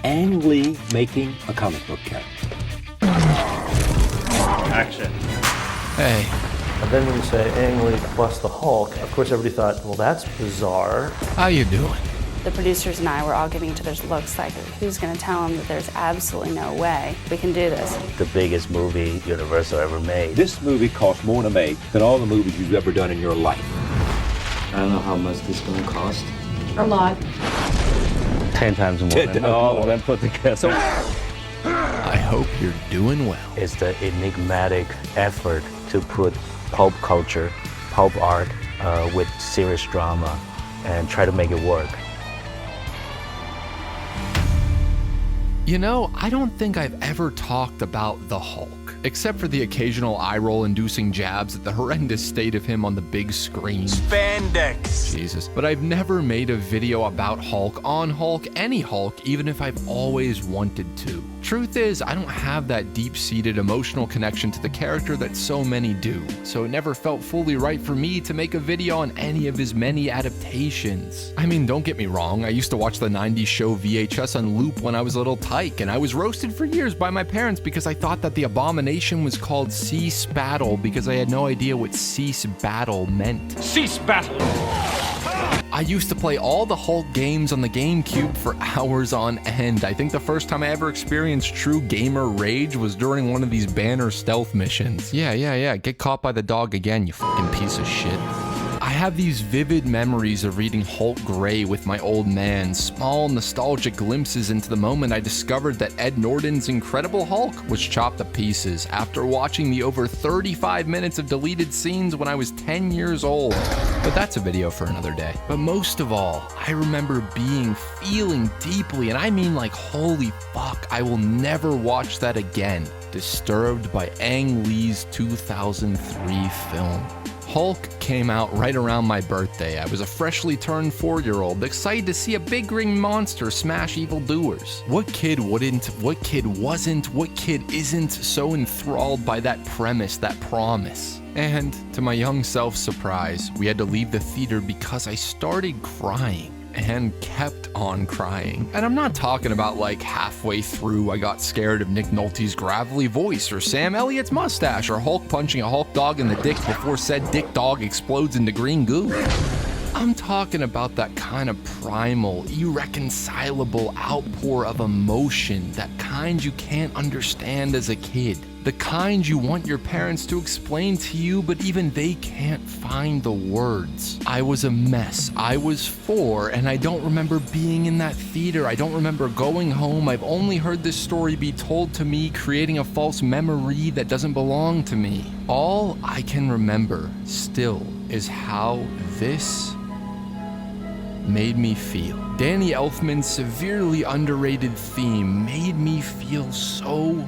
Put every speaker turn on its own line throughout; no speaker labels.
Ang Lee making a comic book character.
Action.
Hey.
And then when you say Ang Lee plus the Hulk, of course everybody thought, well, that's bizarre.
How you doing?
The producers and I were all giving each other looks like, who's going to tell them that there's absolutely no way we can do this?
The biggest movie Universal ever made.
This movie cost more to make than all the movies you've ever done in your life.
I don't know how much this is going to cost.
A lot.
10 times more than all of them put together.
I hope you're doing well.
It's the enigmatic effort to put pulp culture, pulp art with serious drama and try to make it work.
You know, I don't think I've ever talked about the Hulk, except for the occasional eye-roll inducing jabs at the horrendous state of him on the big screen.
Spandex.
Jesus. But I've never made a video about Hulk, on Hulk, any Hulk, even if I've always wanted to. Truth is, I don't have that deep-seated emotional connection to the character that so many do, so it never felt fully right for me to make a video on any of his many adaptations. I mean, don't get me wrong, I used to watch the 90s show VHS on loop when I was a little tyke, and I was roasted for years by my parents because I thought that the abomination was called Cease Battle because I had no idea what Cease Battle meant.
Cease battle!
I used to play all the Hulk games on the GameCube for hours on end. I think the first time I ever experienced true gamer rage was during one of these banner stealth missions. Yeah, get caught by the dog again, you fucking piece of shit. I have these vivid memories of reading Hulk Gray with my old man, small nostalgic glimpses into the moment I discovered that Ed Norton's Incredible Hulk was chopped to pieces after watching the over 35 minutes of deleted scenes when I was 10 years old. But that's a video for another day. But most of all, I remember feeling deeply, and I mean like holy fuck, I will never watch that again, disturbed by Ang Lee's 2003 film. Hulk came out right around my birthday. I was a freshly turned 4-year-old, excited to see a big green monster smash evildoers. What kid wouldn't, what kid wasn't, what kid isn't so enthralled by that premise, that promise? And to my young self's surprise, we had to leave the theater because I started crying. And kept on crying. And I'm not talking about like halfway through I got scared of Nick Nolte's gravelly voice or Sam Elliott's mustache or Hulk punching a Hulk dog in the dick before said dick dog explodes into green goo. I'm talking about that kind of primal, irreconcilable outpour of emotion, that kind you can't understand as a kid. The kind you want your parents to explain to you, but even they can't find the words. I was a mess. I was 4, and I don't remember being in that theater. I don't remember going home. I've only heard this story be told to me, creating a false memory that doesn't belong to me. All I can remember still is how this made me feel. Danny Elfman's severely underrated theme made me feel so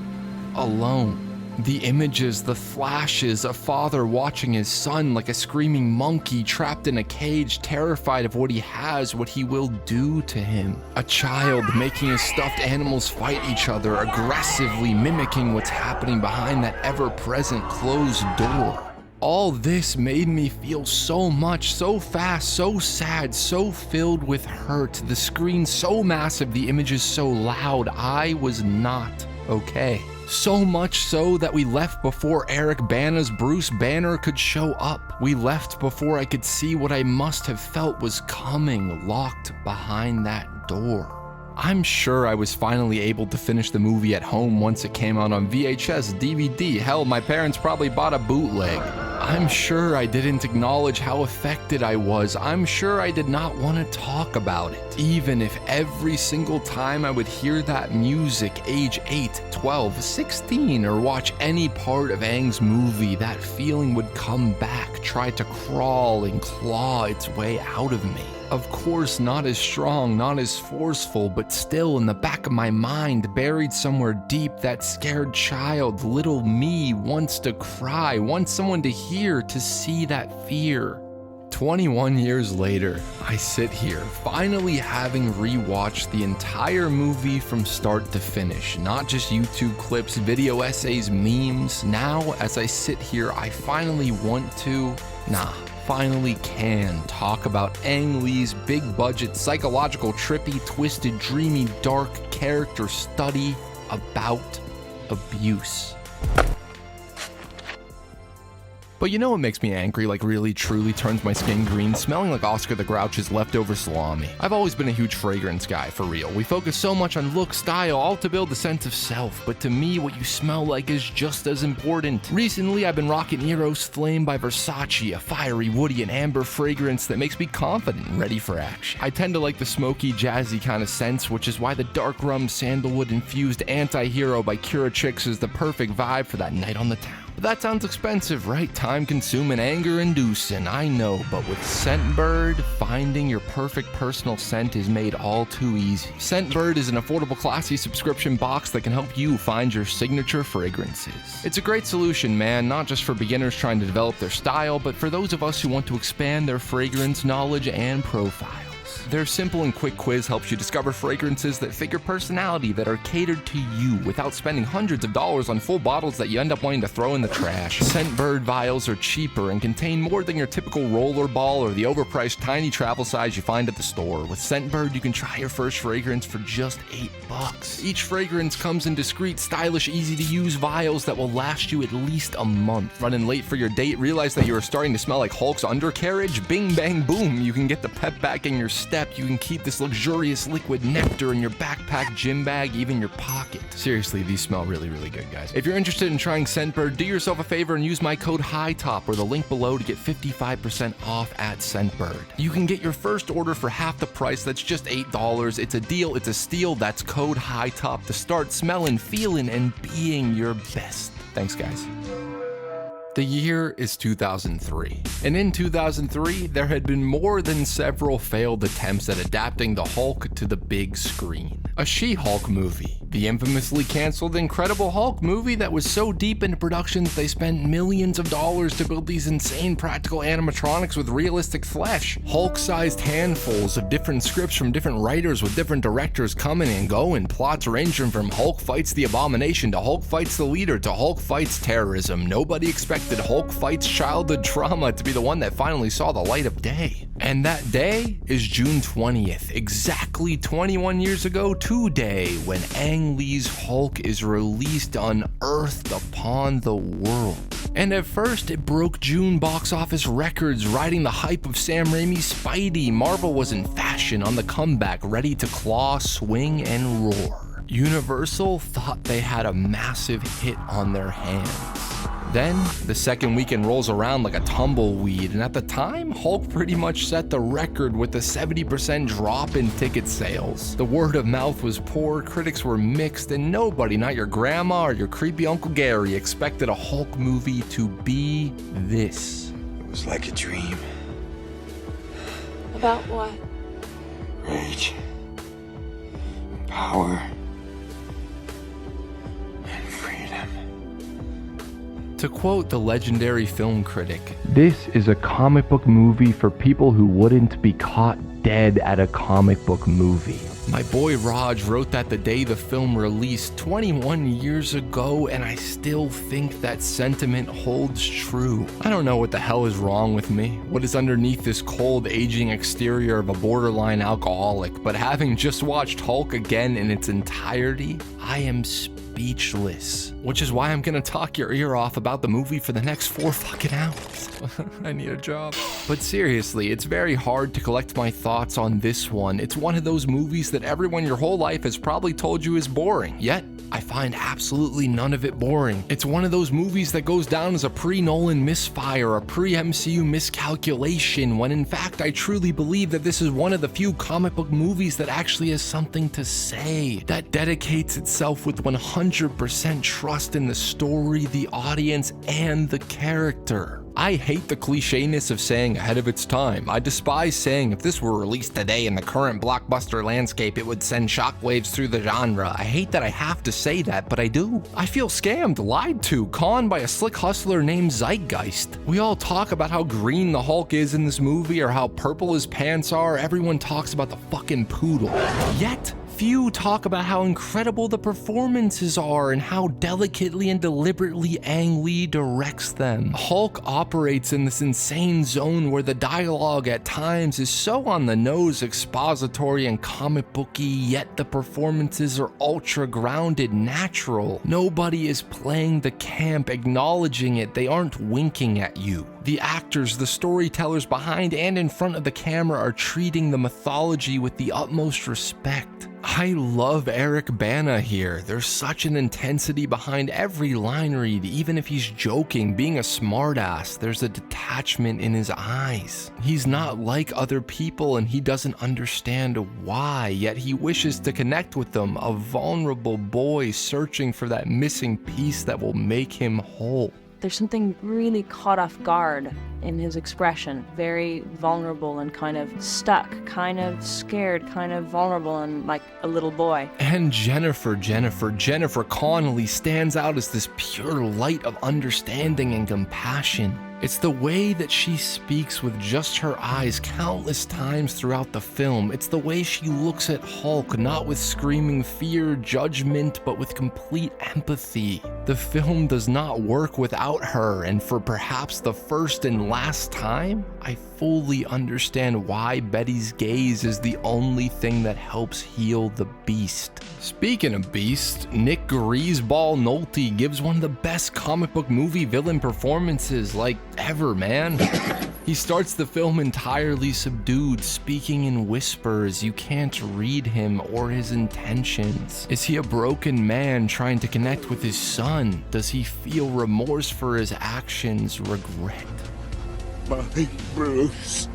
alone. The images, the flashes, a father watching his son like a screaming monkey trapped in a cage, terrified of what he has, what he will do to him. A child making his stuffed animals fight each other, aggressively mimicking what's happening behind that ever-present closed door. All this made me feel so much, so fast, so sad, so filled with hurt. The screen so massive, the images so loud. I was not okay. So much so that we left before Eric Bana's Bruce Banner could show up. We left before I could see what I must have felt was coming, locked behind that door. I'm sure I was finally able to finish the movie at home once it came out on VHS, DVD, hell, my parents probably bought a bootleg. I'm sure I didn't acknowledge how affected I was. I'm sure I did not want to talk about it. Even if every single time I would hear that music, age 8, 12, 16, or watch any part of Ang's movie, that feeling would come back, try to crawl and claw its way out of me. Of course, not as strong, not as forceful, but still in the back of my mind, buried somewhere deep, that scared child, little me, wants to cry, wants someone to hear, to see that fear. 21 years later, I sit here, finally having rewatched the entire movie from start to finish, not just YouTube clips, video essays, memes. Now, as I sit here, I finally want to, finally can talk about Ang Lee's big-budget, psychological, trippy, twisted, dreamy, dark character study about abuse. But you know what makes me angry, like really truly turns my skin green? Smelling like Oscar the Grouch's leftover salami. I've always been a huge fragrance guy, for real. We focus so much on look, style, all to build a sense of self, but to me, what you smell like is just as important. Recently, I've been rocking Eros Flame by Versace, a fiery, woody, and amber fragrance that makes me confident and ready for action. I tend to like the smoky, jazzy kind of scents, which is why the dark rum, sandalwood-infused Anti-Hero by Cura Chicks is the perfect vibe for that night on the town. But that sounds expensive, right? Time-consuming, anger-inducing, I know, but with Scentbird, finding your perfect personal scent is made all too easy. Scentbird is an affordable, classy subscription box that can help you find your signature fragrances. It's a great solution, man, not just for beginners trying to develop their style, but for those of us who want to expand their fragrance knowledge and profile. Their simple and quick quiz helps you discover fragrances that fit your personality that are catered to you without spending hundreds of dollars on full bottles that you end up wanting to throw in the trash. Scentbird vials are cheaper and contain more than your typical rollerball or the overpriced tiny travel size you find at the store. With Scentbird, you can try your first fragrance for just $8. Each fragrance comes in discreet, stylish, easy-to-use vials that will last you at least a month. Running late for your date, realize that you are starting to smell like Hulk's undercarriage? Bing, bang, boom, you can get the pep back in your step. You can keep this luxurious liquid nectar in your backpack, gym bag, even your pocket. Seriously, these smell really, really good, guys. If you're interested in trying Scentbird, do yourself a favor and use my code HITop or the link below to get 55% off at Scentbird. You can get your first order for half the price. That's just $8. It's a deal, it's a steal. That's code HITop to start smelling, feeling, and being your best. Thanks, guys. The year is 2003, and in 2003, there had been more than several failed attempts at adapting the Hulk to the big screen. A She-Hulk movie, the infamously canceled Incredible Hulk movie that was so deep into production that they spent millions of dollars to build these insane practical animatronics with realistic flesh. Hulk-sized handfuls of different scripts from different writers with different directors coming and going, plots ranging from Hulk fights the Abomination to Hulk fights the leader to Hulk fights terrorism. Nobody expected Hulk fights childhood trauma to be the one that finally saw the light of day. And that day is June 20th, exactly 21 years ago today, when Ang Lee's Hulk is released, unearthed upon the world. And at first, it broke June box office records, riding the hype of Sam Raimi's Spidey. Marvel was in fashion, on the comeback, ready to claw, swing, and roar. Universal thought they had a massive hit on their hands. Then, the second weekend rolls around like a tumbleweed, and at the time, Hulk pretty much set the record with a 70% drop in ticket sales. The word of mouth was poor, critics were mixed, and nobody, not your grandma or your creepy Uncle Gary, expected a Hulk movie to be this.
It was like a dream.
About what?
Rage. Power.
To quote the legendary film critic, "This is a comic book movie for people who wouldn't be caught dead at a comic book movie." My boy Raj wrote that the day the film released 21 years ago, and I still think that sentiment holds true. I don't know what the hell is wrong with me, what is underneath this cold, aging exterior of a borderline alcoholic, but having just watched Hulk again in its entirety, I am speechless. Which is why I'm gonna talk your ear off about the movie for the next 4 fucking hours. I need a job. But seriously, it's very hard to collect my thoughts on this one. It's one of those movies that everyone your whole life has probably told you is boring. Yet, I find absolutely none of it boring. It's one of those movies that goes down as a pre-Nolan misfire, a pre-MCU miscalculation, when in fact I truly believe that this is one of the few comic book movies that actually has something to say, that dedicates itself with 100% trust in the story, the audience, and the character. I hate the clichéness of saying ahead of its time. I despise saying if this were released today in the current blockbuster landscape, it would send shockwaves through the genre. I hate that I have to say that, but I do. I feel scammed, lied to, conned by a slick hustler named Zeitgeist. We all talk about how green the Hulk is in this movie or how purple his pants are. Everyone talks about the fucking poodle. Yet, Few talk about how incredible the performances are and how delicately and deliberately Ang Lee directs them. Hulk operates in this insane zone where the dialogue at times is so on the nose, expository and comic booky, yet the performances are ultra grounded, natural. Nobody is playing the camp, acknowledging it. They aren't winking at you. The actors, the storytellers behind and in front of the camera are treating the mythology with the utmost respect. I love Eric Bana here. There's such an intensity behind every line read, even if he's joking, being a smartass. There's a detachment in his eyes. He's not like other people and he doesn't understand why, yet he wishes to connect with them, a vulnerable boy searching for that missing piece that will make him whole.
There's something really caught off guard in his expression, very vulnerable and kind of stuck, kind of scared, kind of vulnerable and like a little boy.
And Jennifer Connelly stands out as this pure light of understanding and compassion. It's the way that she speaks with just her eyes countless times throughout the film. It's the way she looks at Hulk, not with screaming fear, judgment, but with complete empathy. The film does not work without her, and for perhaps the first and last time, I fully understand why Betty's gaze is the only thing that helps heal the beast. Speaking of beast, Nick Greaseball Nolte gives one of the best comic book movie villain performances like ever, man. He starts the film entirely subdued, speaking in whispers. You can't read him or his intentions. Is he a broken man trying to connect with his son? Does he feel remorse for his actions, regret?
My Bruce.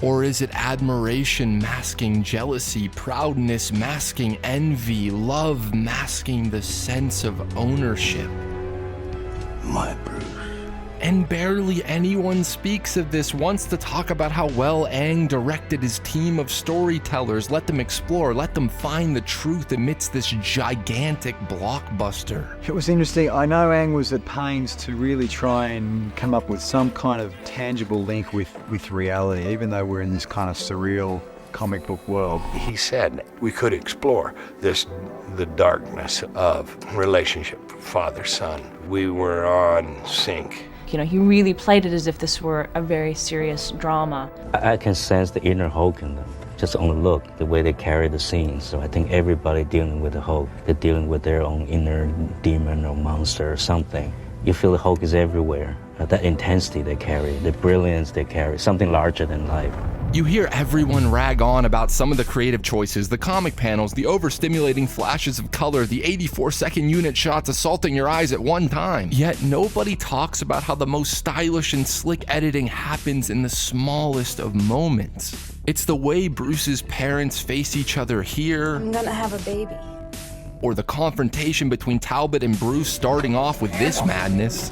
Or is it admiration masking jealousy, proudness masking envy, love masking the sense of ownership?
My Bruce.
And barely anyone speaks of this, wants to talk about how well Ang directed his team of storytellers, let them explore, let them find the truth amidst this gigantic blockbuster.
It was interesting. I know Ang was at pains to really try and come up with some kind of tangible link with reality, even though we're in this kind of surreal comic book world.
He said we could explore the darkness of relationship, father-son. We were on sync.
You know, he really played it as if this were a very serious drama.
I can sense the inner Hulk in them, just on the look, the way they carry the scenes. So I think everybody dealing with the Hulk, they're dealing with their own inner demon or monster or something. You feel the Hulk is everywhere. That intensity they carry, the brilliance they carry, something larger than life.
You hear everyone rag on about some of the creative choices, the comic panels, the overstimulating flashes of color, the 84-second unit shots assaulting your eyes at one time. Yet nobody talks about how the most stylish and slick editing happens in the smallest of moments. It's the way Bruce's parents face each other here.
I'm gonna have a baby.
Or the confrontation between Talbot and Bruce starting off with this madness.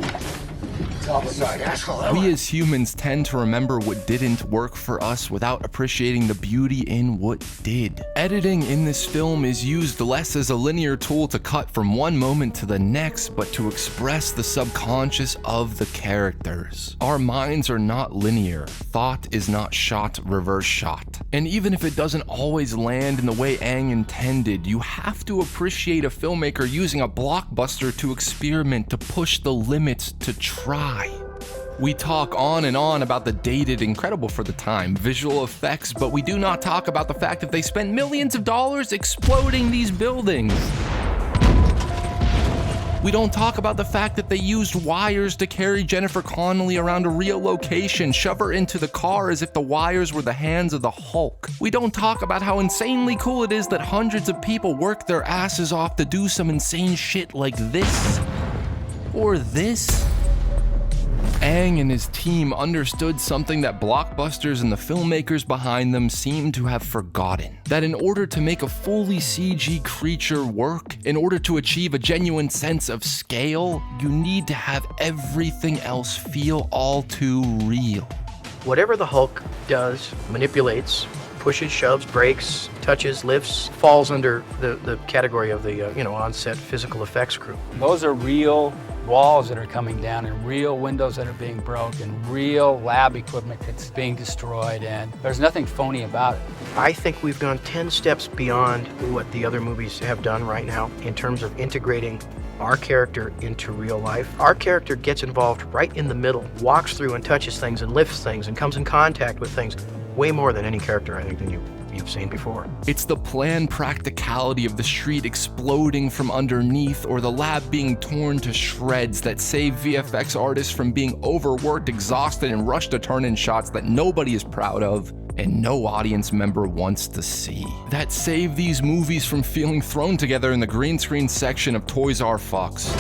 We as humans tend to remember what didn't work for us without appreciating the beauty in what did. Editing in this film is used less as a linear tool to cut from one moment to the next, but to express the subconscious of the characters. Our minds are not linear. Thought is not shot, reverse shot. And even if it doesn't always land in the way Ang intended, you have to appreciate a filmmaker using a blockbuster to experiment, to push the limits, to try. We talk on and on about the dated, incredible for the time, visual effects, but we do not talk about the fact that they spent millions of dollars exploding these buildings. We don't talk about the fact that they used wires to carry Jennifer Connelly around a real location, shove her into the car as if the wires were the hands of the Hulk. We don't talk about how insanely cool it is that hundreds of people work their asses off to do some insane shit like this. Or this. Ang and his team understood something that blockbusters and the filmmakers behind them seem to have forgotten. That in order to make a fully CG creature work, in order to achieve a genuine sense of scale, you need to have everything else feel all too real.
Whatever the Hulk does, manipulates, pushes, shoves, breaks, touches, lifts, falls under the category of the on-set physical effects crew.
Those are real
walls that are coming down and real windows that are being broken, real lab equipment that's being destroyed, and there's nothing phony about it.
I think we've gone 10 steps beyond what the other movies have done right now in terms of integrating our character into real life. Our character gets involved right in the middle, walks through and touches things and lifts things and comes in contact with things way more than any character I think than you've seen before.
It's the planned practicality of the street exploding from underneath or the lab being torn to shreds that save VFX artists from being overworked, exhausted, and rushed to turn in shots that nobody is proud of and no audience member wants to see. That save these movies from feeling thrown together in the green screen section of Toys R Fox.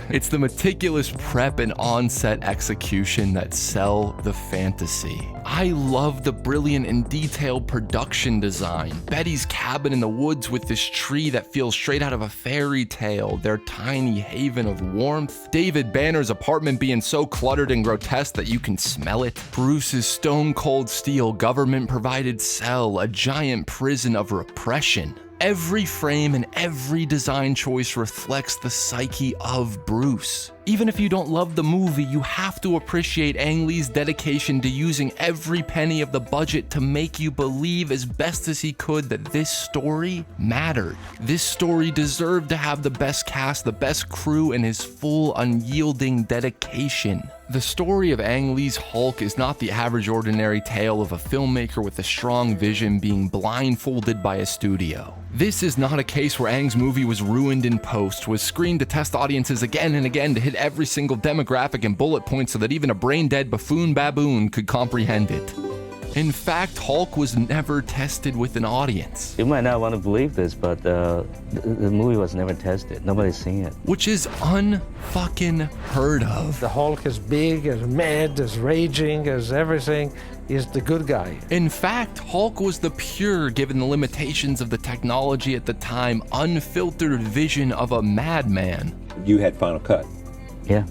It's the meticulous prep and on-set execution that sell the fantasy. I love the brilliant and detailed production design. Betty's cabin in the woods with this tree that feels straight out of a fairy tale, their tiny haven of warmth. David Banner's apartment being so cluttered and grotesque that you can smell it. Bruce's stone-cold steel government-provided cell, a giant prison of repression. Every frame and every design choice reflects the psyche of Bruce. Even if you don't love the movie, you have to appreciate Ang Lee's dedication to using every penny of the budget to make you believe as best as he could that this story mattered. This story deserved to have the best cast, the best crew, and his full unyielding dedication. The story of Ang Lee's Hulk is not the average ordinary tale of a filmmaker with a strong vision being blindfolded by a studio. This is not a case where Ang's movie was ruined in post, was screened to test audiences again and again to hit every single demographic and bullet point so that even a brain-dead buffoon baboon could comprehend it. In fact, Hulk was never tested with an audience.
You might not want to believe this, but the movie was never tested. Nobody's seen it.
Which is unfucking heard of.
The Hulk is big, as mad, as raging, as everything, is the good guy.
In fact, Hulk was the pure, given the limitations of the technology at the time, unfiltered vision of a madman.
You had Final Cut.
Yeah.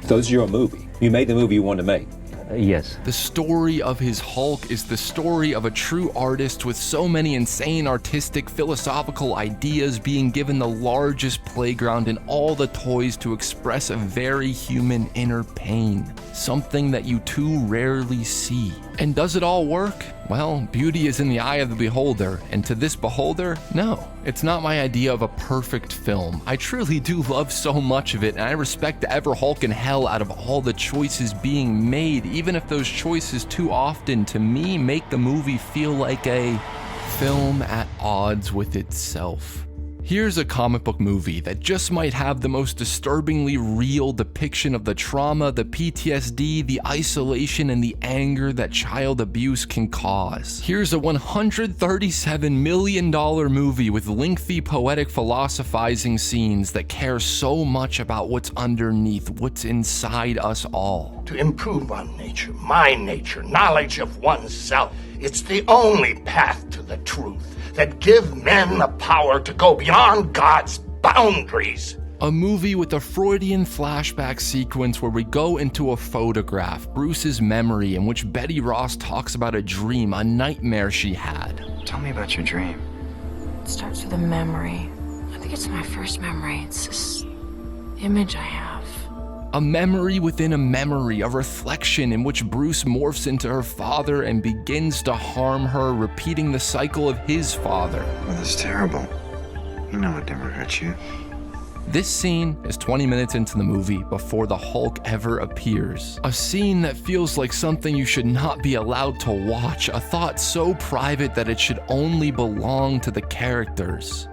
So this is your movie. You made the movie you wanted to make.
Yes.
The story of his Hulk is the story of a true artist with so many insane artistic, philosophical ideas being given the largest playground in all the toys to express a very human inner pain. Something that you too rarely see. And does it all work? Well, beauty is in the eye of the beholder, and to this beholder, no. It's not my idea of a perfect film. I truly do love so much of it, and I respect the ever hulking hell out of all the choices being made, even if those choices too often, to me, make the movie feel like a film at odds with itself. Here's a comic book movie that just might have the most disturbingly real depiction of the trauma, the PTSD, the isolation, and the anger that child abuse can cause. Here's a $137 million movie with lengthy poetic philosophizing scenes that care so much about what's underneath, what's inside us all.
To improve on nature, my nature, knowledge of oneself, it's the only path to the truth that give men the power to go beyond God's boundaries.
A movie with a Freudian flashback sequence where we go into a photograph, Bruce's memory, in which Betty Ross talks about a dream, a nightmare she had.
Tell me about your dream.
It starts with a memory. I think it's my first memory. It's this image I have.
A memory within a memory, a reflection in which Bruce morphs into her father and begins to harm her, repeating the cycle of his father.
Well, that's terrible. You know it never hurt you.
This scene is 20 minutes into the movie before the Hulk ever appears. A scene that feels like something you should not be allowed to watch, a thought so private that it should only belong to the characters.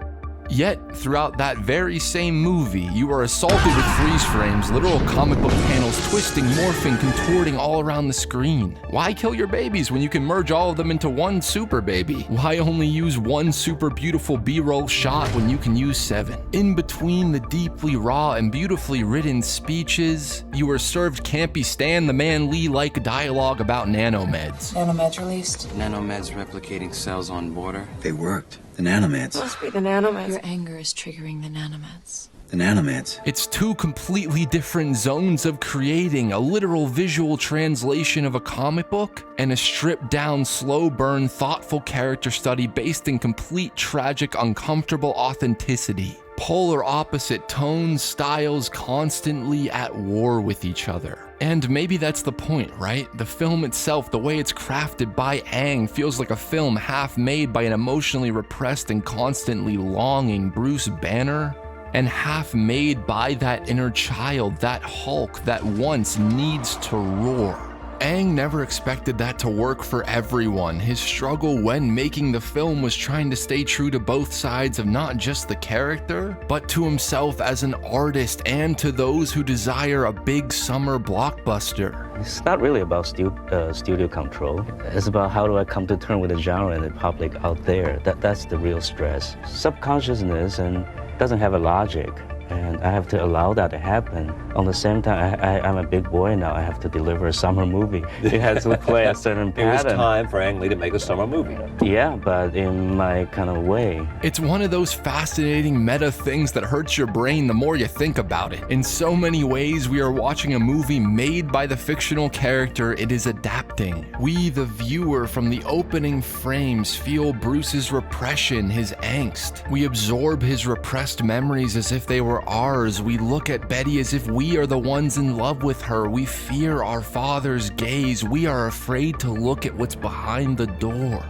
Yet, throughout that very same movie, you are assaulted with freeze frames, literal comic book panels twisting, morphing, contorting all around the screen. Why kill your babies when you can merge all of them into one super baby? Why only use one super beautiful B-roll shot when you can use 7? In between the deeply raw and beautifully written speeches, you are served campy Stan the Man Lee-like dialogue about nanomeds.
Nanomeds released.
Nanomeds replicating cells on border.
They worked. The nanomeds.
Must be the nanomeds. Your anger is triggering the nanomeds.
The nanomeds.
It's two completely different zones of creating a literal visual translation of a comic book and a stripped down, slow burn, thoughtful character study based in complete, tragic, uncomfortable authenticity. Polar opposite tones, styles, constantly at war with each other. And maybe that's the point, right? The film itself, the way it's crafted by Ang, feels like a film half made by an emotionally repressed and constantly longing Bruce Banner, and half made by that inner child, that Hulk that once needs to roar. Ang never expected that to work for everyone. His struggle when making the film was trying to stay true to both sides of not just the character, but to himself as an artist and to those who desire a big summer blockbuster.
It's not really about studio control. It's about how do I come to terms with the genre and the public out there. That's the real stress. Subconsciousness and doesn't have a logic. And I have to allow that to happen. On the same time, I'm a big boy now. I have to deliver a summer movie. It has to play a certain pattern.
It was time for Ang Lee to make a summer movie.
Yeah, but in my kind of way.
It's one of those fascinating meta things that hurts your brain the more you think about it. In so many ways, we are watching a movie made by the fictional character it is adapting. We, the viewer, from the opening frames, feel Bruce's repression, his angst. We absorb his repressed memories as if they were ours. We look at Betty as if we are the ones in love with her. We fear our father's gaze. We are afraid to look at what's behind the door.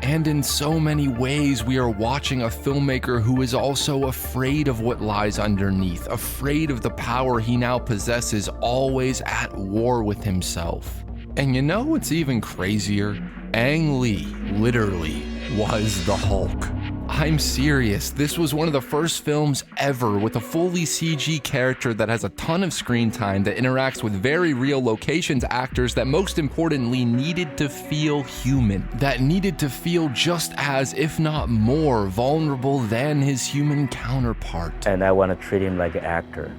And in so many ways, we are watching a filmmaker who is also afraid of what lies underneath, afraid of the power he now possesses, always at war with himself. And you know what's even crazier? Ang Lee literally was the Hulk. I'm serious, this was one of the first films ever with a fully CG character that has a ton of screen time, that interacts with very real locations, actors that most importantly needed to feel human, that needed to feel just as, if not more, vulnerable than his human counterpart.
And I want to treat him like an actor,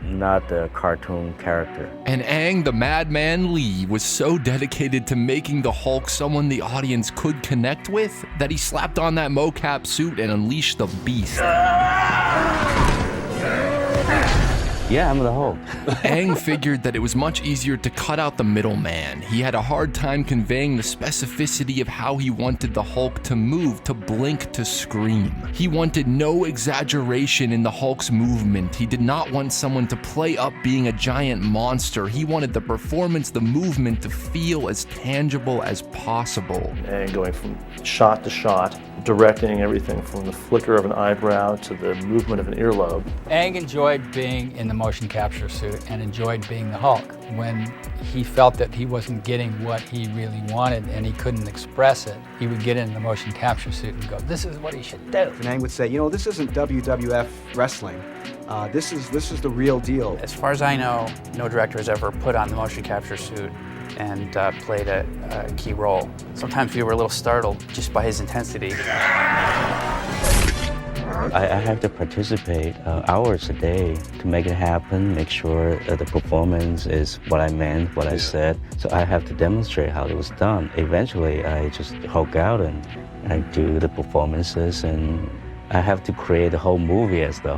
not the cartoon character.
And Ang the Madman Lee was so dedicated to making the Hulk someone the audience could connect with that he slapped on that mocap suit and unleashed the beast.
Yeah, I'm the Hulk.
Ang figured that it was much easier to cut out the middleman. He had a hard time conveying the specificity of how he wanted the Hulk to move, to blink, to scream. He wanted no exaggeration in the Hulk's movement. He did not want someone to play up being a giant monster. He wanted the performance, the movement to feel as tangible as possible.
And going from shot to shot, directing everything from the flicker of an eyebrow to the movement of an earlobe.
Ang enjoyed being in the motion capture suit and enjoyed being the Hulk. When he felt that he wasn't getting what he really wanted and he couldn't express it, he would get in the motion capture suit and go, this is what he should do.
And Ang would say, you know, this isn't WWF wrestling. This is the real deal.
As far as I know, no director has ever put on the motion capture suit and played a key role. Sometimes we were a little startled just by his intensity.
I have to participate hours a day to make it happen, make sure that the performance is what I meant, what I said. So I have to demonstrate how it was done. Eventually, I just Hulk out and I do the performances, and I have to create a whole movie as the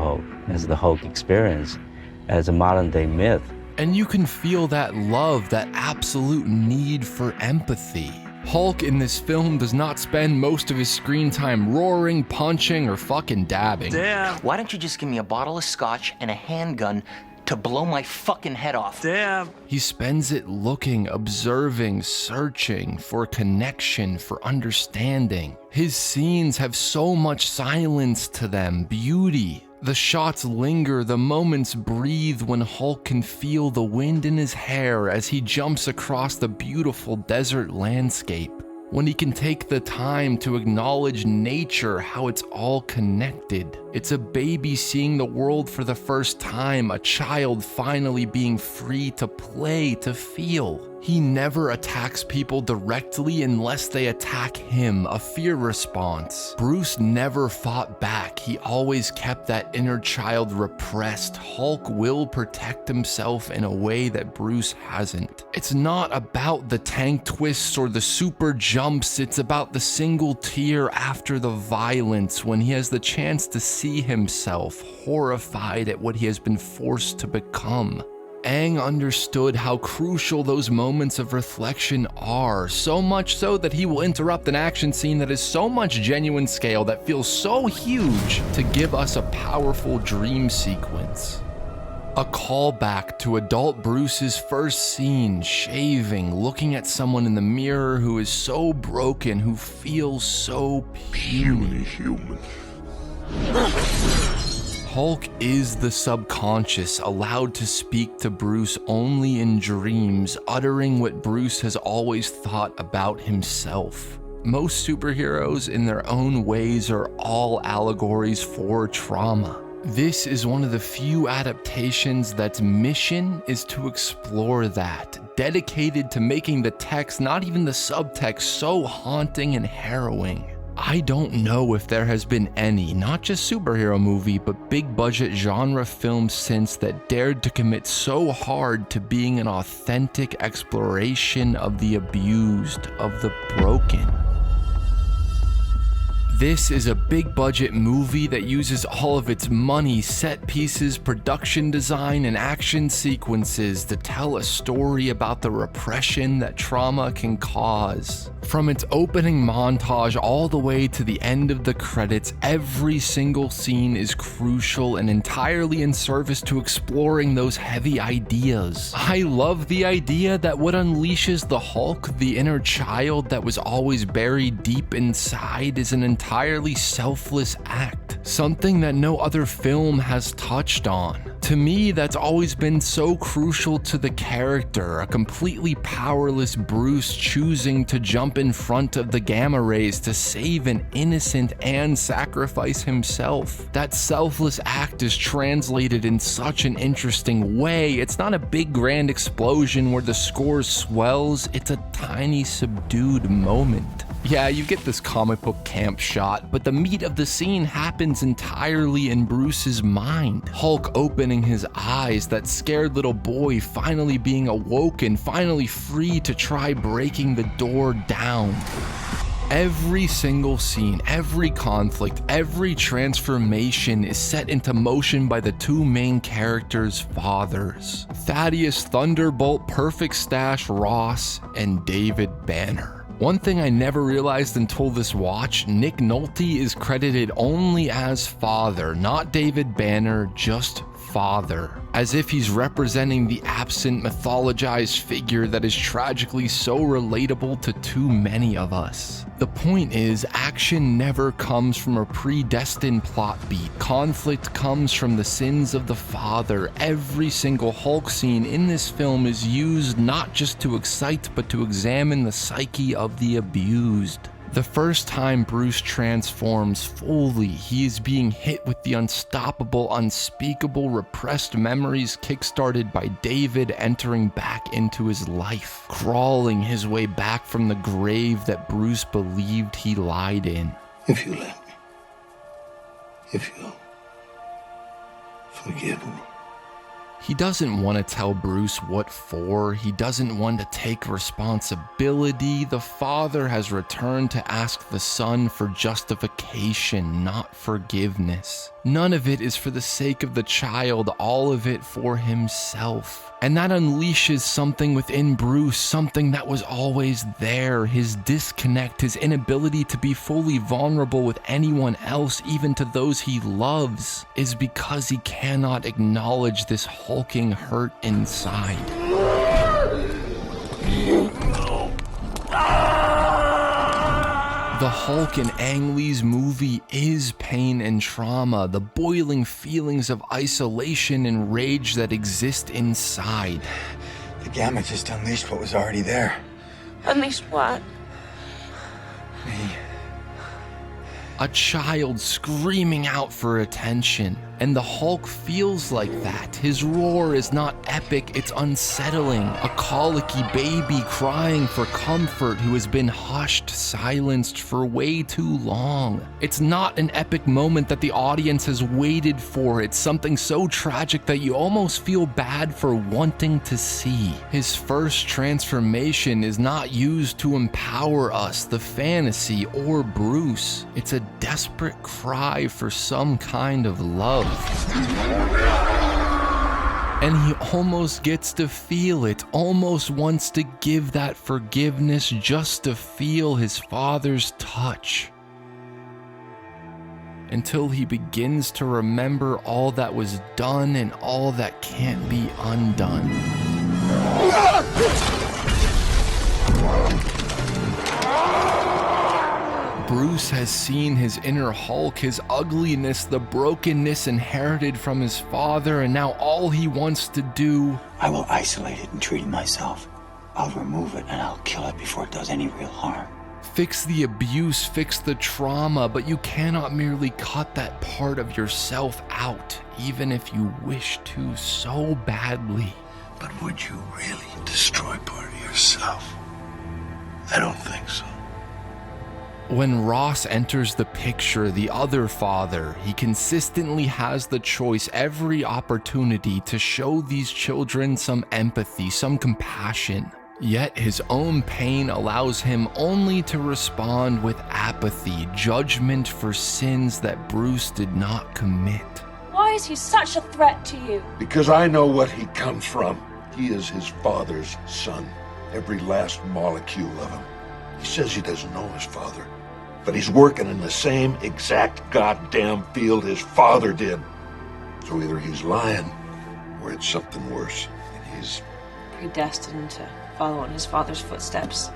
Hulk experience, as a modern-day myth.
And you can feel that love, that absolute need for empathy. Hulk in this film does not spend most of his screen time roaring, punching, or fucking dabbing.
Damn. Why don't you just give me a bottle of scotch and a handgun to blow my fucking head off?
Damn.
He spends it looking, observing, searching for connection, for understanding. His scenes have so much silence to them, beauty. The shots linger, the moments breathe when Hulk can feel the wind in his hair as he jumps across the beautiful desert landscape. When he can take the time to acknowledge nature, how it's all connected. It's a baby seeing the world for the first time, a child finally being free to play, to feel. He never attacks people directly unless they attack him, a fear response. Bruce never fought back. He always kept that inner child repressed. Hulk will protect himself in a way that Bruce hasn't. It's not about the tank twists or the super jumps. It's about the single tear after the violence, when he has the chance to see himself horrified at what he has been forced to become. Aang understood how crucial those moments of reflection are, so much so that he will interrupt an action scene that is so much genuine scale that feels so huge to give us a powerful dream sequence. A callback to adult Bruce's first scene, shaving, looking at someone in the mirror who is so broken, who feels so puny.
Human.
Hulk is the subconscious, allowed to speak to Bruce only in dreams, uttering what Bruce has always thought about himself. Most superheroes in their own ways are all allegories for trauma. This is one of the few adaptations that's mission is to explore that, dedicated to making the text, not even the subtext, so haunting and harrowing. I don't know if there has been any, not just superhero movie, but big budget genre film since that dared to commit so hard to being an authentic exploration of the abused, of the broken. This is a big budget movie that uses all of its money, set pieces, production design, and action sequences to tell a story about the repression that trauma can cause. From its opening montage all the way to the end of the credits, every single scene is crucial and entirely in service to exploring those heavy ideas. I love the idea that what unleashes the Hulk, the inner child that was always buried deep inside, is an entirely selfless act, something that no other film has touched on. To me, that's always been so crucial to the character, a completely powerless Bruce choosing to jump in front of the gamma rays to save an innocent and sacrifice himself. That selfless act is translated in such an interesting way. It's not a big grand explosion where the score swells, it's a tiny subdued moment. Yeah, you get this comic book camp shot, but the meat of the scene happens entirely in Bruce's mind. Hulk opening his eyes, that scared little boy finally being awoken, finally free to try breaking the door down. Every single scene, every conflict, every transformation is set into motion by the two main characters' fathers. Thaddeus Thunderbolt Perfect Stash Ross and David Banner. One thing I never realized until this watch, Nick Nolte is credited only as father, not David Banner, just father. As if he's representing the absent, mythologized figure that is tragically so relatable to too many of us. The point is, action never comes from a predestined plot beat. Conflict comes from the sins of the father. Every single Hulk scene in this film is used not just to excite, but to examine the psyche of the abused. The first time Bruce transforms fully, he is being hit with the unstoppable, unspeakable, repressed memories kickstarted by David entering back into his life, crawling his way back from the grave that Bruce believed he lied in.
If you let me, if you'll forgive me.
He doesn't want to tell Bruce what for. He doesn't want to take responsibility. The father has returned to ask the son for justification, not forgiveness. None of it is for the sake of the child, all of it for himself. And that unleashes something within Bruce, something that was always there. His disconnect, his inability to be fully vulnerable with anyone else, even to those he loves, is because he cannot acknowledge this hulking hurt inside. The Hulk in Ang Lee's movie is pain and trauma, the boiling feelings of isolation and rage that exist inside.
The gamma just unleashed what was already there.
Unleashed what?
Me.
A child screaming out for attention. And the Hulk feels like that. His roar is not epic, it's unsettling. A colicky baby crying for comfort who has been hushed, silenced for way too long. It's not an epic moment that the audience has waited for. It's something so tragic that you almost feel bad for wanting to see. His first transformation is not used to empower us, the fantasy, or Bruce. It's a desperate cry for some kind of love. And he almost gets to feel it, almost wants to give that forgiveness just to feel his father's touch. Until he begins to remember all that was done and all that can't be undone. Bruce has seen his inner Hulk, his ugliness, the brokenness inherited from his father, and now all he wants to do...
I will isolate it and treat it myself. I'll remove it and I'll kill it before it does any real harm.
Fix the abuse, fix the trauma, but you cannot merely cut that part of yourself out, even if you wish to so badly.
But would you really destroy part of yourself? I don't think so.
When Ross enters the picture, the other father, he consistently has the choice every opportunity to show these children some empathy, some compassion. Yet his own pain allows him only to respond with apathy, judgment for sins that Bruce did not commit.
Why is he such a threat to you?
Because I know what he comes from. He is his father's son. Every last molecule of him. He says he doesn't know his father, but he's working in the same exact goddamn field his father did. So either he's lying, or it's something worse, and he's
predestined to follow in his father's footsteps.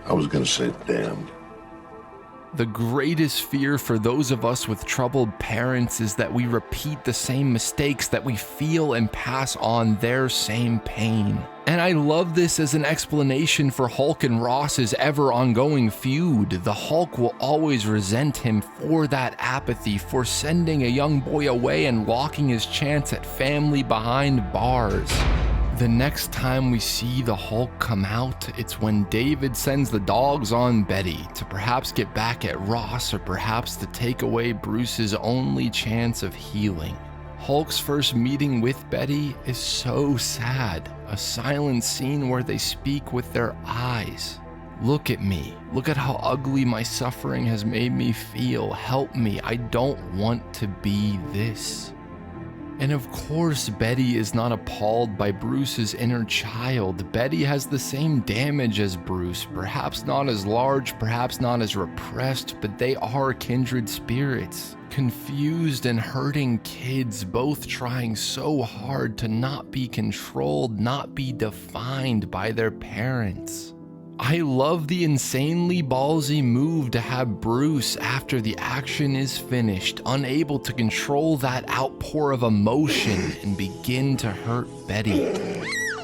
I was gonna say damned.
The greatest fear for those of us with troubled parents is that we repeat the same mistakes, that we feel and pass on their same pain. And I love this as an explanation for Hulk and Ross's ever-ongoing feud. The Hulk will always resent him for that apathy, for sending a young boy away and locking his chance at family behind bars. The next time we see the Hulk come out, it's when David sends the dogs on Betty to perhaps get back at Ross, or perhaps to take away Bruce's only chance of healing. Hulk's first meeting with Betty is so sad, a silent scene where they speak with their eyes. Look at me, look at how ugly my suffering has made me feel, help me, I don't want to be this. And of course, Betty is not appalled by Bruce's inner child. Betty has the same damage as Bruce, perhaps not as large, perhaps not as repressed, but they are kindred spirits. Confused and hurting kids, both trying so hard to not be controlled, not be defined by their parents. I love the insanely ballsy move to have Bruce, after the action is finished, unable to control that outpour of emotion and begin to hurt Betty.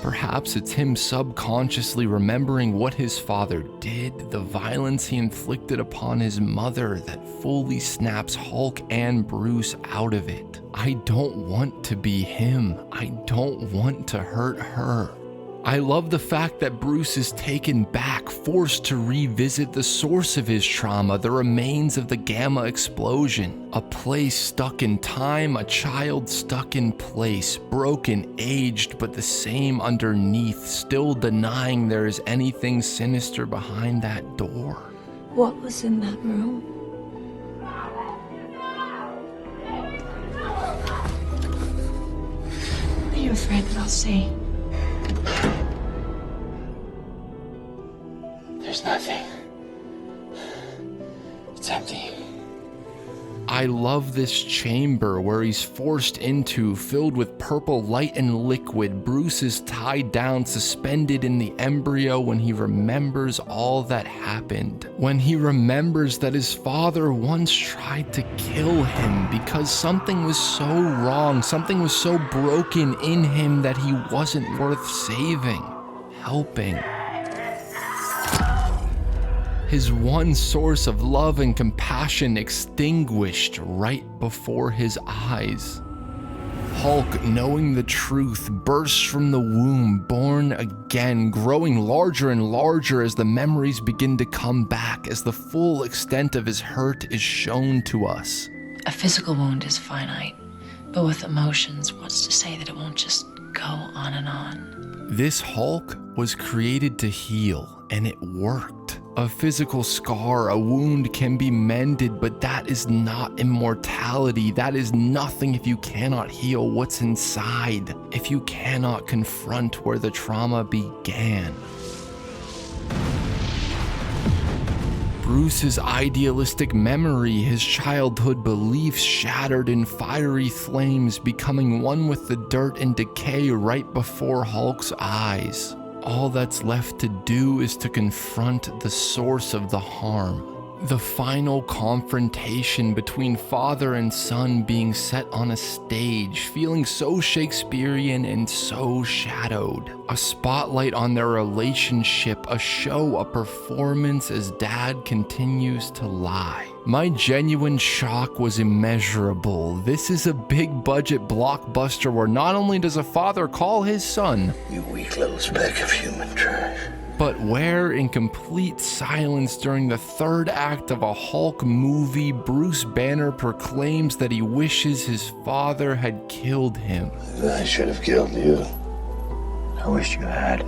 Perhaps it's him subconsciously remembering what his father did, the violence he inflicted upon his mother, that fully snaps Hulk and Bruce out of it. I don't want to be him. I don't want to hurt her. I love the fact that Bruce is taken back, forced to revisit the source of his trauma, the remains of the Gamma explosion. A place stuck in time, a child stuck in place, broken, aged, but the same underneath, still denying there is anything sinister behind that door.
What was in that room? Are you afraid that I'll see?
There's nothing. It's empty.
I love this chamber where he's forced into, filled with purple light and liquid. Bruce is tied down, suspended in the embryo when he remembers all that happened. When he remembers that his father once tried to kill him because something was so wrong, something was so broken in him that he wasn't worth saving, helping. His one source of love and compassion extinguished right before his eyes. Hulk, knowing the truth, bursts from the womb, born again, growing larger and larger as the memories begin to come back, as the full extent of his hurt is shown to us.
A physical wound is finite, but with emotions, what's to say that it won't just go on and on?
This Hulk was created to heal, and it worked. A physical scar, a wound can be mended, but that is not immortality. That is nothing if you cannot heal what's inside, if you cannot confront where the trauma began. Bruce's idealistic memory, his childhood beliefs shattered in fiery flames, becoming one with the dirt and decay right before Hulk's eyes. All that's left to do is to confront the source of the harm. The final confrontation between father and son being set on a stage, feeling so Shakespearean and so shadowed. A spotlight on their relationship, a show, a performance as dad continues to lie. My genuine shock was immeasurable. This is a big budget blockbuster where not only does a father call his son,
"You weak little speck of human trash,"
but where, in complete silence during the third act of a Hulk movie, Bruce Banner proclaims that he wishes his father had killed him.
"I should have killed you.
I wish you had."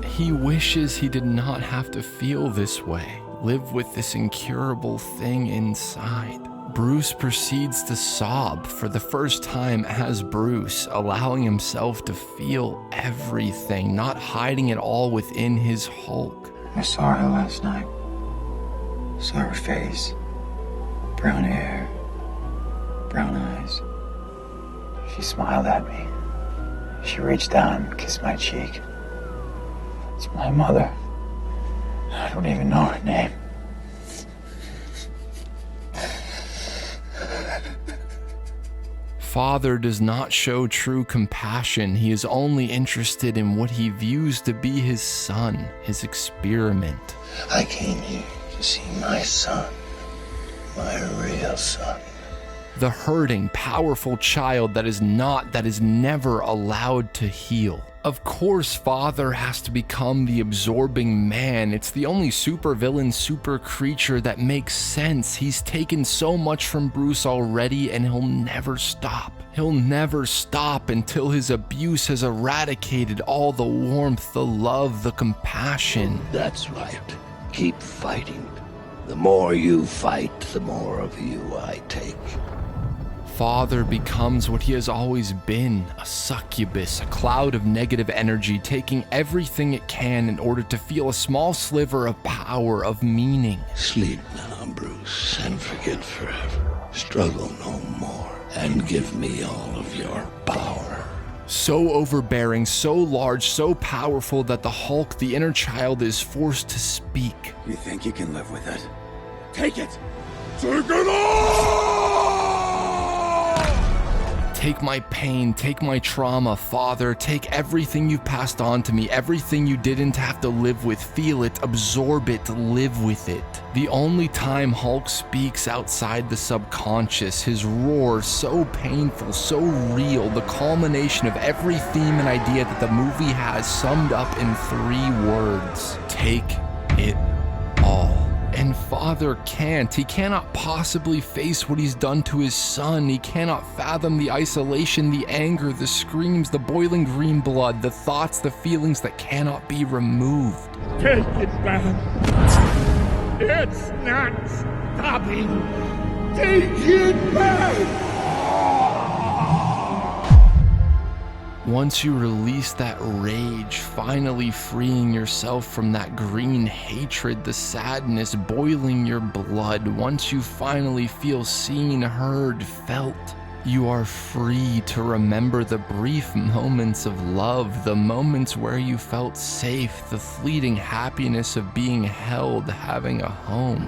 He wishes he did not have to feel this way, live with this incurable thing inside. Bruce proceeds to sob for the first time as Bruce, allowing himself to feel everything, not hiding it all within his Hulk.
I saw her last night. Saw her face. Brown hair. Brown eyes. She smiled at me. She reached down and kissed my cheek. It's my mother. I don't even know her name.
Father does not show true compassion. He is only interested in what he views to be his son, his experiment.
I came here to see my son, my real son.
The hurting, powerful child that is never allowed to heal. Of course, Father has to become the absorbing man. It's the only supervillain, super creature that makes sense. He's taken so much from Bruce already, and he'll never stop. He'll never stop until his abuse has eradicated all the warmth, the love, the compassion.
That's right. Keep fighting. The more you fight, the more of you I take.
Father becomes what he has always been, a succubus, a cloud of negative energy, taking everything it can in order to feel a small sliver of power, of meaning.
Sleep now, Bruce, and forget forever. Struggle no more, and give me all of your power.
So overbearing, so large, so powerful that the Hulk, the inner child, is forced to speak.
You think you can live with it? Take it! Take it all!
Take my pain, take my trauma, Father. Take everything you've passed on to me, everything you didn't have to live with. Feel it, absorb it, live with it. The only time Hulk speaks outside the subconscious, his roar, so painful, so real, the culmination of every theme and idea that the movie has summed up in 3 words. Take it all. And Father can't. He cannot possibly face what he's done to his son. He cannot fathom the isolation, the anger, the screams, the boiling green blood, the thoughts, the feelings that cannot be removed.
Take it back. It's not stopping. Take it back.
Once you release that rage, finally freeing yourself from that green hatred, the sadness boiling your blood, once you finally feel seen, heard, felt, you are free to remember the brief moments of love, the moments where you felt safe, the fleeting happiness of being held, having a home.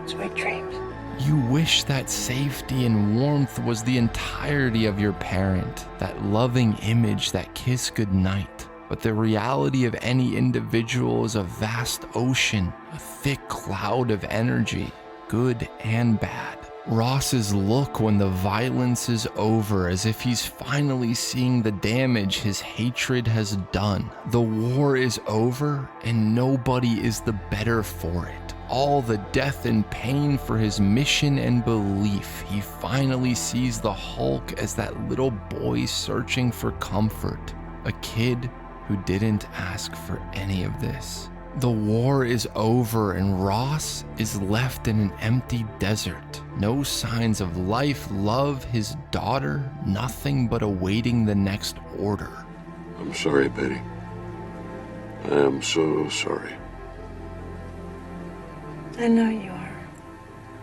Sweet dreams.
You wish that safety and warmth was the entirety of your parent, that loving image, that kiss goodnight. But the reality of any individual is a vast ocean, a thick cloud of energy, good and bad. Ross's look when the violence is over, as if he's finally seeing the damage his hatred has done. The war is over, and nobody is the better for it. All the death and pain for his mission and belief. He finally sees the Hulk as that little boy searching for comfort. A kid who didn't ask for any of this. The war is over and Ross is left in an empty desert. No signs of life, love, his daughter, nothing but awaiting the next order.
I'm sorry, Betty. I am so sorry.
I know you are.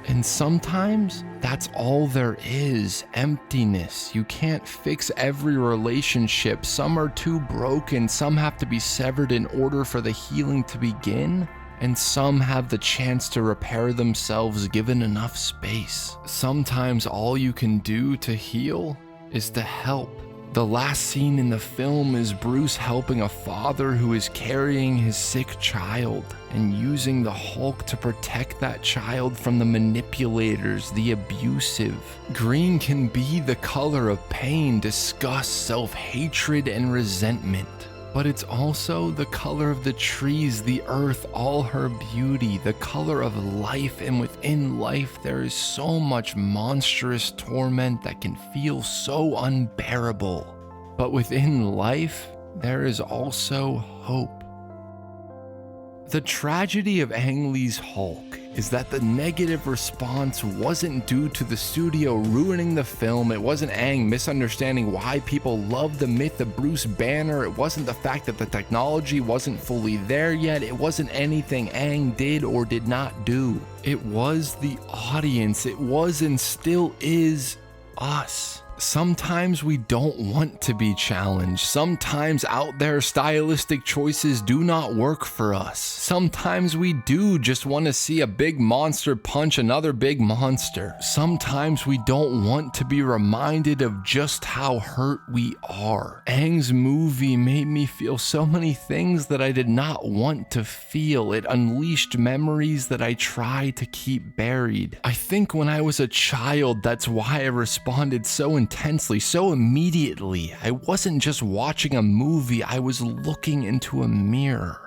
And sometimes that's all there is, emptiness. You can't fix every relationship. Some are too broken, some have to be severed in order for the healing to begin, and some have the chance to repair themselves given enough space. Sometimes all you can do to heal is to help. The last scene in the film is Bruce helping a father who is carrying his sick child and using the Hulk to protect that child from the manipulators, the abusive. Green can be the color of pain, disgust, self-hatred, and resentment. But it's also the color of the trees, the earth, all her beauty, the color of life, and within life there is so much monstrous torment that can feel so unbearable. But within life, there is also hope. The tragedy of Ang Lee's Hulk is that the negative response wasn't due to the studio ruining the film. It wasn't Ang misunderstanding why people loved the myth of Bruce Banner. It wasn't the fact that the technology wasn't fully there yet. It wasn't anything Ang did or did not do. It was the audience. It was and still is us. Sometimes we don't want to be challenged. Sometimes out there stylistic choices do not work for us. Sometimes we do just want to see a big monster punch another big monster. Sometimes we don't want to be reminded of just how hurt we are. Ang's movie made me feel so many things that I did not want to feel. It unleashed memories that I tried to keep buried. I think when I was a child, that's why I responded so intensely, so immediately. I wasn't just watching a movie, I was looking into a mirror.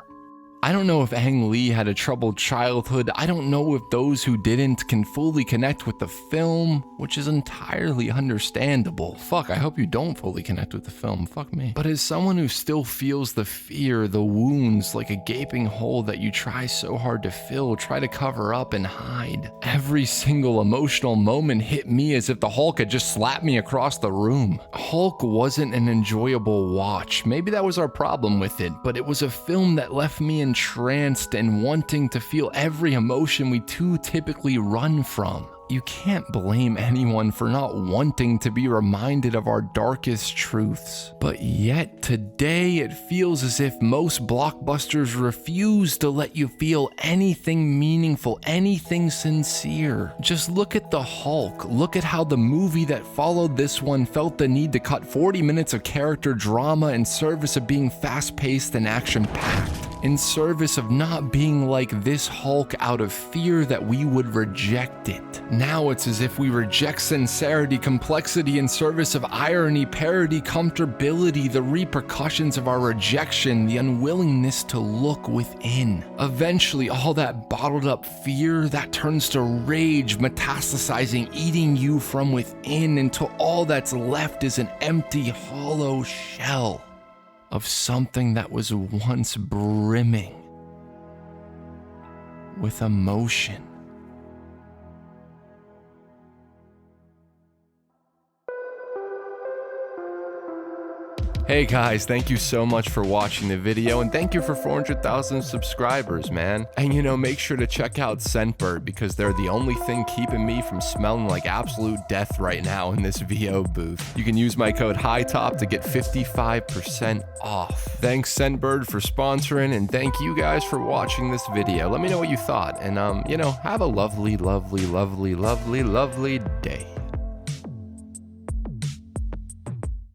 I don't know if Ang Lee had a troubled childhood. I don't know if those who didn't can fully connect with the film, which is entirely understandable. Fuck, I hope you don't fully connect with the film. Fuck me. But as someone who still feels the fear, the wounds, like a gaping hole that you try so hard to fill, try to cover up and hide, every single emotional moment hit me as if the Hulk had just slapped me across the room. Hulk wasn't an enjoyable watch. Maybe that was our problem with it, but it was a film that left me entranced and wanting to feel every emotion we too typically run from. You can't blame anyone for not wanting to be reminded of our darkest truths. But yet today it feels as if most blockbusters refuse to let you feel anything meaningful, anything sincere. Just look at the Hulk. Look at how the movie that followed this one felt the need to cut 40 minutes of character drama in service of being fast-paced and action-packed. In service of not being like this Hulk out of fear that we would reject it. Now it's as if we reject sincerity, complexity in service of irony, parody, comfortability, the repercussions of our rejection, the unwillingness to look within. Eventually, all that bottled up fear, that turns to rage, metastasizing, eating you from within until all that's left is an empty, hollow shell of something that was once brimming with emotion. Hey guys, thank you so much for watching the video, and thank you for 400,000 subscribers, man. And make sure to check out Scentbird, because they're the only thing keeping me from smelling like absolute death right now in this VO booth. You can use my code HITop to get 55% off. Thanks Scentbird for sponsoring, and thank you guys for watching this video. Let me know what you thought, and have a lovely, lovely, lovely, lovely, lovely day.